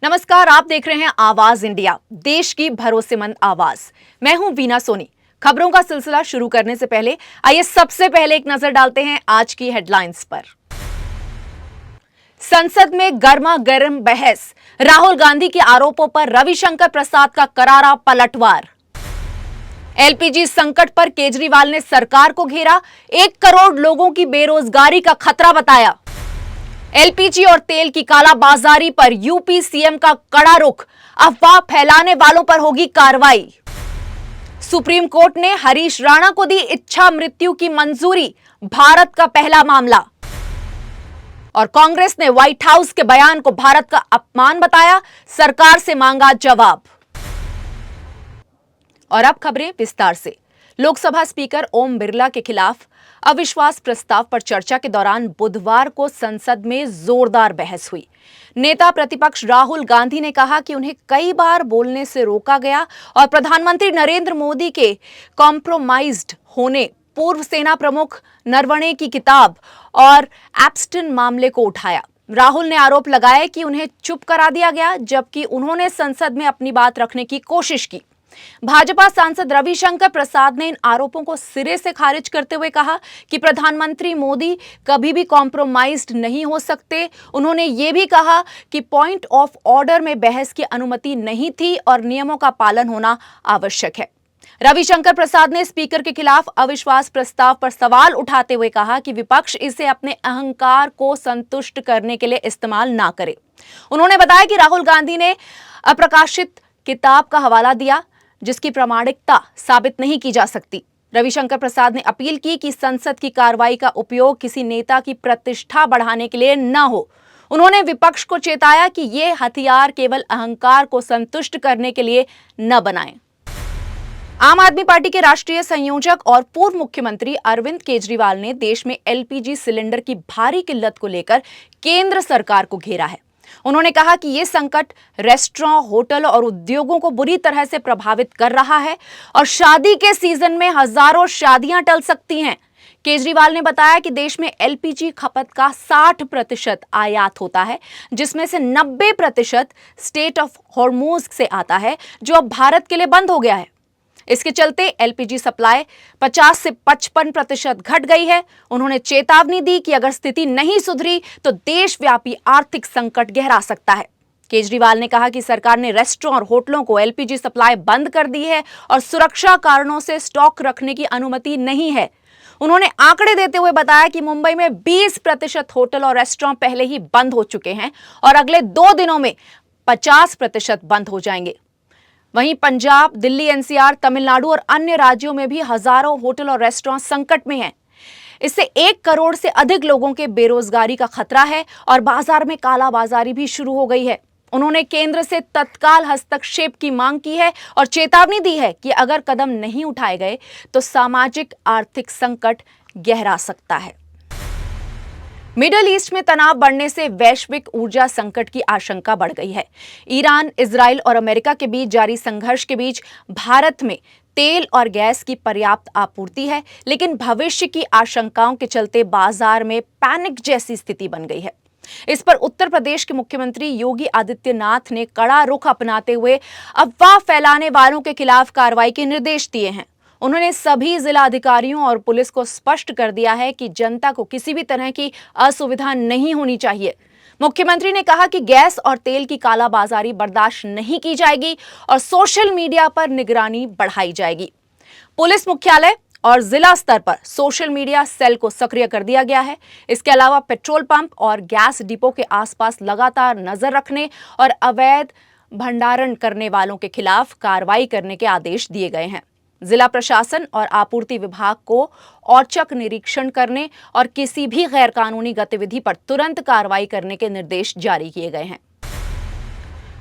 नमस्कार, आप देख रहे हैं आवाज इंडिया, देश की भरोसेमंद आवाज। मैं हूं वीना सोनी। खबरों का सिलसिला शुरू करने से पहले आइए सबसे पहले एक नजर डालते हैं आज की हेडलाइंस पर। संसद में गर्मा गर्म बहस, राहुल गांधी के आरोपों पर रविशंकर प्रसाद का करारा पलटवार। एलपीजी संकट पर केजरीवाल ने सरकार को घेरा, 1 करोड़ लोगों की बेरोजगारी का खतरा बताया। एलपीजी और तेल की कालाबाजारी पर यूपी सीएम का कड़ा रुख, अफवाह फैलाने वालों पर होगी कार्रवाई। सुप्रीम कोर्ट ने हरीश राणा को दी इच्छा मृत्यु की मंजूरी, भारत का पहला मामला। और कांग्रेस ने व्हाइट हाउस के बयान को भारत का अपमान बताया, सरकार से मांगा जवाब। और अब खबरें विस्तार से। लोकसभा स्पीकर ओम बिरला के खिलाफ अविश्वास प्रस्ताव पर चर्चा के दौरान बुधवार को संसद में जोरदार बहस हुई। नेता प्रतिपक्ष राहुल गांधी ने कहा कि उन्हें कई बार बोलने से रोका गया और प्रधानमंत्री नरेंद्र मोदी के कॉम्प्रोमाइज्ड होने, पूर्व सेना प्रमुख नरवणे की किताब और एप्स्टन मामले को उठाया। राहुल ने आरोप लगाया कि उन्हें चुप करा दिया गया, जबकि उन्होंने संसद में अपनी बात रखने की कोशिश की। भाजपा सांसद रविशंकर प्रसाद ने इन आरोपों को सिरे से खारिज करते हुए कहा कि प्रधानमंत्री मोदी कभी भी कॉम्प्रोमाइज्ड नहीं हो सकते। उन्होंने ये भी कहा कि पॉइंट ऑफ ऑर्डर में बहस की अनुमति नहीं थी और नियमों का पालन होना आवश्यक है। रविशंकर प्रसाद ने स्पीकर के खिलाफ अविश्वास प्रस्ताव पर सवाल उठाते हुए कहा कि विपक्ष इसे अपने अहंकार को संतुष्ट करने के लिए इस्तेमाल ना करे। उन्होंने बताया कि राहुल गांधी ने अप्रकाशित किताब का हवाला दिया, जिसकी प्रामाणिकता साबित नहीं की जा सकती। रविशंकर प्रसाद ने अपील की कि संसद की कार्रवाई का उपयोग किसी नेता की प्रतिष्ठा बढ़ाने के लिए न हो। उन्होंने विपक्ष को चेताया कि ये हथियार केवल अहंकार को संतुष्ट करने के लिए न बनाएं। आम आदमी पार्टी के राष्ट्रीय संयोजक और पूर्व मुख्यमंत्री अरविंद केजरीवाल ने देश में एलपीजी सिलेंडर की भारी किल्लत को लेकर केंद्र सरकार को घेरा है। उन्होंने कहा कि यह संकट रेस्टोरेंट, होटल और उद्योगों को बुरी तरह से प्रभावित कर रहा है और शादी के सीजन में हजारों शादियां टल सकती हैं। केजरीवाल ने बताया कि देश में एलपीजी खपत का 60% आयात होता है, जिसमें से 90% स्टेट ऑफ हॉर्मुज से आता है, जो अब भारत के लिए बंद हो गया है। इसके चलते एलपीजी सप्लाई 50 से 55% घट गई है। उन्होंने चेतावनी दी कि अगर स्थिति नहीं सुधरी तो देशव्यापी आर्थिक संकट गहरा सकता है। केजरीवाल ने कहा कि सरकार ने रेस्टोरेंट और होटलों को एलपीजी सप्लाई बंद कर दी है और सुरक्षा कारणों से स्टॉक रखने की अनुमति नहीं है। उन्होंने आंकड़े देते हुए बताया कि मुंबई में 20% होटल और रेस्टोरेंट पहले ही बंद हो चुके हैं और अगले 2 दिनों में 50% बंद हो जाएंगे। वहीं पंजाब, दिल्ली, एनसीआर, तमिलनाडु और अन्य राज्यों में भी हजारों होटल और रेस्टोरेंट संकट में हैं। इससे 1 करोड़ से अधिक लोगों के बेरोजगारी का खतरा है और बाजार में कालाबाजारी भी शुरू हो गई है। उन्होंने केंद्र से तत्काल हस्तक्षेप की मांग की है और चेतावनी दी है कि अगर कदम नहीं उठाए गए तो सामाजिक आर्थिक संकट गहरा सकता है। मिडिल ईस्ट में तनाव बढ़ने से वैश्विक ऊर्जा संकट की आशंका बढ़ गई है। ईरान, इजराइल और अमेरिका के बीच जारी संघर्ष के बीच भारत में तेल और गैस की पर्याप्त आपूर्ति है, लेकिन भविष्य की आशंकाओं के चलते बाजार में पैनिक जैसी स्थिति बन गई है। इस पर उत्तर प्रदेश के मुख्यमंत्री योगी आदित्यनाथ ने कड़ा रुख अपनाते हुए अफवाह फैलाने वालों के खिलाफ कार्रवाई के निर्देश दिए हैं। उन्होंने सभी जिला अधिकारियों और पुलिस को स्पष्ट कर दिया है कि जनता को किसी भी तरह की असुविधा नहीं होनी चाहिए। मुख्यमंत्री ने कहा कि गैस और तेल की कालाबाजारी बर्दाश्त नहीं की जाएगी और सोशल मीडिया पर निगरानी बढ़ाई जाएगी। पुलिस मुख्यालय और जिला स्तर पर सोशल मीडिया सेल को सक्रिय कर दिया गया है। इसके अलावा पेट्रोल पंप और गैस डिपो के आसपास लगातार नजर रखने और अवैध भंडारण करने वालों के खिलाफ कार्रवाई करने के आदेश दिए गए हैं। जिला प्रशासन और आपूर्ति विभाग को औचक निरीक्षण करने और किसी भी गैरकानूनी गतिविधि पर तुरंत कार्रवाई करने के निर्देश जारी किए गए हैं।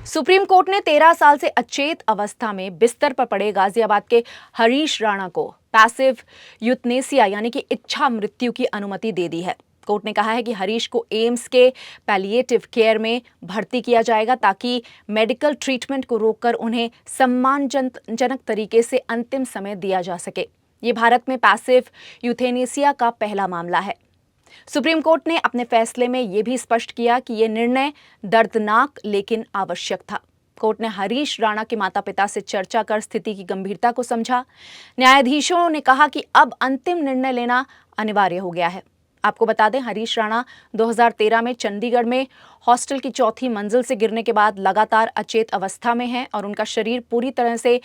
सुप्रीम कोर्ट ने 13 साल से अचेत अवस्था में बिस्तर पर पड़े गाजियाबाद के हरीश राणा को पैसिव यूथनेसिया यानी कि इच्छा मृत्यु की अनुमति दे दी है। कोर्ट ने कहा है कि हरीश को एम्स के पैलिएटिव केयर में भर्ती किया जाएगा ताकि मेडिकल ट्रीटमेंट को रोककर उन्हें सम्मानजनक तरीके से अंतिम समय दिया जा सके। ये भारत में पैसिव यूथेनेसिया का पहला मामला है। सुप्रीम कोर्ट ने अपने फैसले में यह भी स्पष्ट किया कि यह निर्णय दर्दनाक लेकिन आवश्यक था। कोर्ट ने हरीश राणा के माता-पिता से चर्चा कर स्थिति की गंभीरता को समझा। न्यायाधीशों ने कहा कि अब अंतिम निर्णय लेना अनिवार्य हो गया है। आपको बता दें, हरीश राणा 2013 में चंडीगढ़ में हॉस्टल की चौथी मंजिल से गिरने के बाद लगातार अचेत अवस्था में हैं और उनका शरीर पूरी तरह से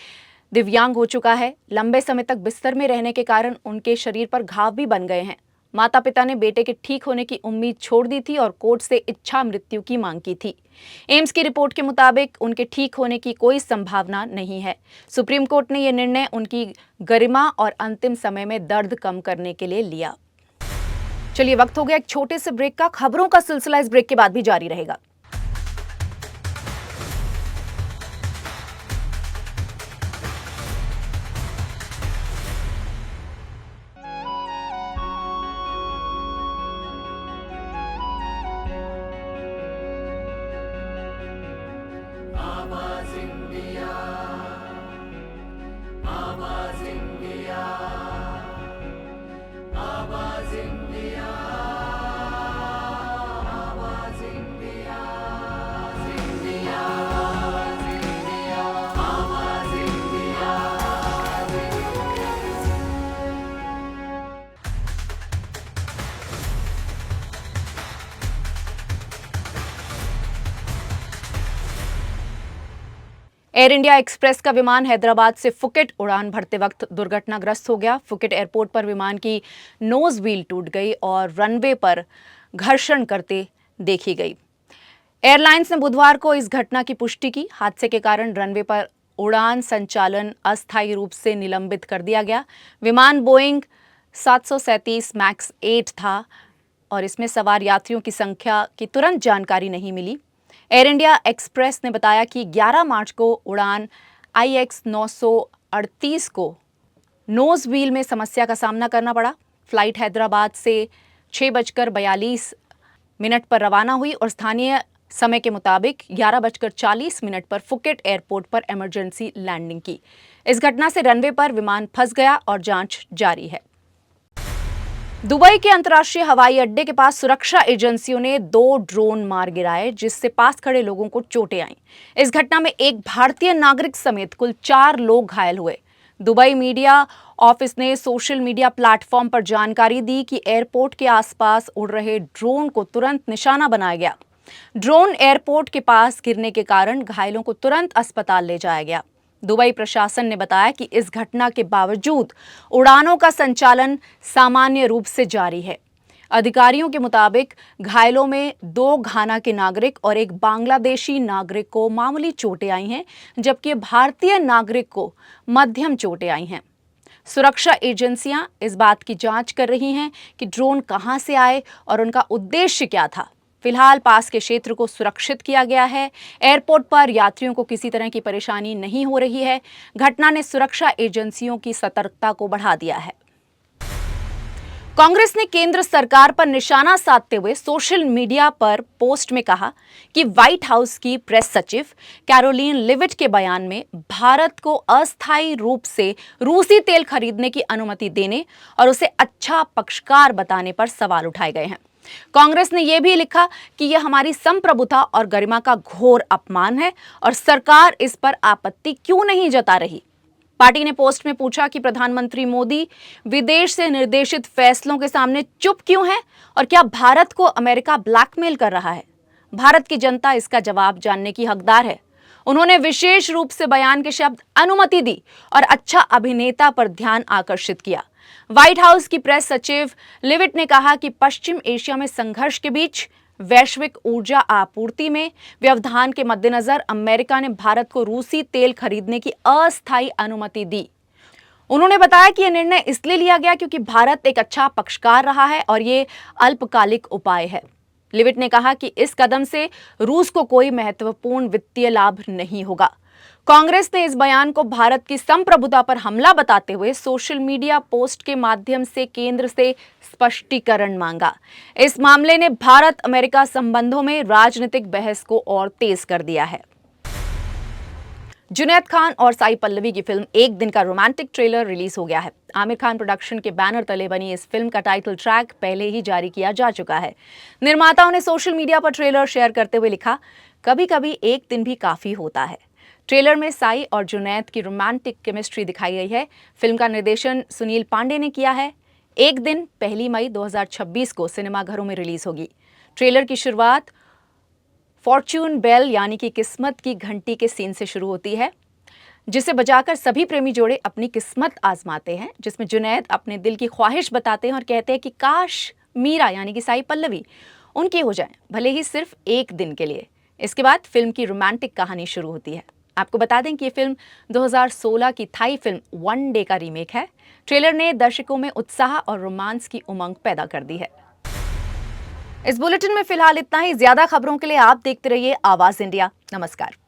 दिव्यांग हो चुका है। लंबे समय तक बिस्तर में रहने के कारण उनके शरीर पर घाव भी बन गए हैं। माता पिता ने बेटे के ठीक होने की उम्मीद छोड़ दी थी और कोर्ट से इच्छा मृत्यु की मांग की थी। एम्स की रिपोर्ट के मुताबिक उनके ठीक होने की कोई संभावना नहीं है। सुप्रीम कोर्ट ने यह निर्णय उनकी गरिमा और अंतिम समय में दर्द कम करने के लिए लिया। चलिए, वक्त हो गया एक छोटे से ब्रेक का। खबरों का सिलसिला इस ब्रेक के बाद भी जारी रहेगा। एयर इंडिया एक्सप्रेस का विमान हैदराबाद से फुकेट उड़ान भरते वक्त दुर्घटनाग्रस्त हो गया। फुकेट एयरपोर्ट पर विमान की नोज व्हील टूट गई और रनवे पर घर्षण करते देखी गई। एयरलाइंस ने बुधवार को इस घटना की पुष्टि की। हादसे के कारण रनवे पर उड़ान संचालन अस्थायी रूप से निलंबित कर दिया गया। विमान बोइंग 737 मैक्स 8 था और इसमें सवार यात्रियों की संख्या की तुरंत जानकारी नहीं मिली। एयर इंडिया एक्सप्रेस ने बताया कि 11 मार्च को उड़ान IX 938 को नोज व्हील में समस्या का सामना करना पड़ा। फ्लाइट हैदराबाद से 6:42 पर रवाना हुई और स्थानीय समय के मुताबिक 11:40 पर फुकेट एयरपोर्ट पर इमरजेंसी लैंडिंग की। इस घटना से रनवे पर विमान फंस गया और जांच जारी है। दुबई के अंतर्राष्ट्रीय हवाई अड्डे के पास सुरक्षा एजेंसियों ने 2 ड्रोन मार गिराए, जिससे पास खड़े लोगों को चोटें आईं। इस घटना में एक भारतीय नागरिक समेत कुल 4 लोग घायल हुए। दुबई मीडिया ऑफिस ने सोशल मीडिया प्लेटफॉर्म पर जानकारी दी कि एयरपोर्ट के आसपास उड़ रहे ड्रोन को तुरंत निशाना बनाया गया। ड्रोन एयरपोर्ट के पास गिरने के कारण घायलों को तुरंत अस्पताल ले जाया गया। दुबई प्रशासन ने बताया कि इस घटना के बावजूद उड़ानों का संचालन सामान्य रूप से जारी है। अधिकारियों के मुताबिक घायलों में 2 घाना के नागरिक और एक बांग्लादेशी नागरिक को मामूली चोटें आई हैं, जबकि भारतीय नागरिक को मध्यम चोटें आई हैं। सुरक्षा एजेंसियां इस बात की जांच कर रही हैं कि ड्रोन कहां से आए और उनका उद्देश्य क्या था। फिलहाल पास के क्षेत्र को सुरक्षित किया गया है। एयरपोर्ट पर यात्रियों को किसी तरह की परेशानी नहीं हो रही है। घटना ने सुरक्षा एजेंसियों की सतर्कता को बढ़ा दिया है। कांग्रेस ने केंद्र सरकार पर निशाना साधते हुए सोशल मीडिया पर पोस्ट में कहा कि व्हाइट हाउस की प्रेस सचिव कैरोलिन लिविट के बयान में भारत को अस्थायी रूप से रूसी तेल खरीदने की अनुमति देने और उसे अच्छा पक्षकार बताने पर सवाल उठाए गए हैं। कांग्रेस ने यह भी लिखा कि यह हमारी संप्रभुता और गरिमा का घोर अपमान है और सरकार इस पर आपत्ति क्यों नहीं जता रही। पार्टी ने पोस्ट में पूछा कि प्रधानमंत्री मोदी विदेश से निर्देशित फैसलों के सामने चुप क्यों हैं और क्या भारत को अमेरिका ब्लैकमेल कर रहा है। भारत की जनता इसका जवाब जानने की हकदार है। उन्होंने विशेष रूप से बयान के शब्द अनुमति दी और अच्छा अभिनेता पर ध्यान आकर्षित किया। व्हाइट हाउस की प्रेस सचिव लिविट ने कहा कि पश्चिम एशिया में संघर्ष के बीच वैश्विक ऊर्जा आपूर्ति में व्यवधान के मद्देनजर अमेरिका ने भारत को रूसी तेल खरीदने की अस्थायी अनुमति दी। उन्होंने बताया कि यह निर्णय इसलिए लिया गया क्योंकि भारत एक अच्छा पक्षकार रहा है और ये अल्पकालिक उपाय है। लिविट ने कहा कि इस कदम से रूस को कोई महत्वपूर्ण वित्तीय लाभ नहीं होगा। कांग्रेस ने इस बयान को भारत की संप्रभुता पर हमला बताते हुए सोशल मीडिया पोस्ट के माध्यम से केंद्र से स्पष्टीकरण मांगा। इस मामले ने भारत अमेरिका संबंधों में राजनीतिक बहस को और तेज कर दिया है। जुनैद खान और साई पल्लवी की फिल्म एक दिन का रोमांटिक ट्रेलर रिलीज हो गया है। आमिर खान प्रोडक्शन के बैनर तले बनी इस फिल्म का टाइटल ट्रैक पहले ही जारी किया जा चुका है। निर्माताओं ने सोशल मीडिया पर ट्रेलर शेयर करते हुए लिखा, कभी कभी एक दिन भी काफी होता है। ट्रेलर में साई और जुनैद की रोमांटिक केमिस्ट्री दिखाई गई है। फिल्म का निर्देशन सुनील पांडे ने किया है। एक दिन 1 मई 2026 को सिनेमाघरों में रिलीज होगी। ट्रेलर की शुरुआत फॉर्च्यून बेल यानी कि किस्मत की घंटी के सीन से शुरू होती है, जिसे बजाकर सभी प्रेमी जोड़े अपनी किस्मत आजमाते हैं, जिसमें जुनैद अपने दिल की ख्वाहिश बताते हैं और कहते हैं कि काश मीरा यानी कि साई पल्लवी उनकी हो जाए, भले ही सिर्फ एक दिन के लिए। इसके बाद फिल्म की रोमांटिक कहानी शुरू होती है। आपको बता दें कि ये फिल्म 2016 की थाई फिल्म वन डे का रीमेक है। ट्रेलर ने दर्शकों में उत्साह और रोमांस की उमंग पैदा कर दी है। इस बुलेटिन में फिलहाल इतना ही। ज्यादा खबरों के लिए आप देखते रहिए आवाज इंडिया। नमस्कार।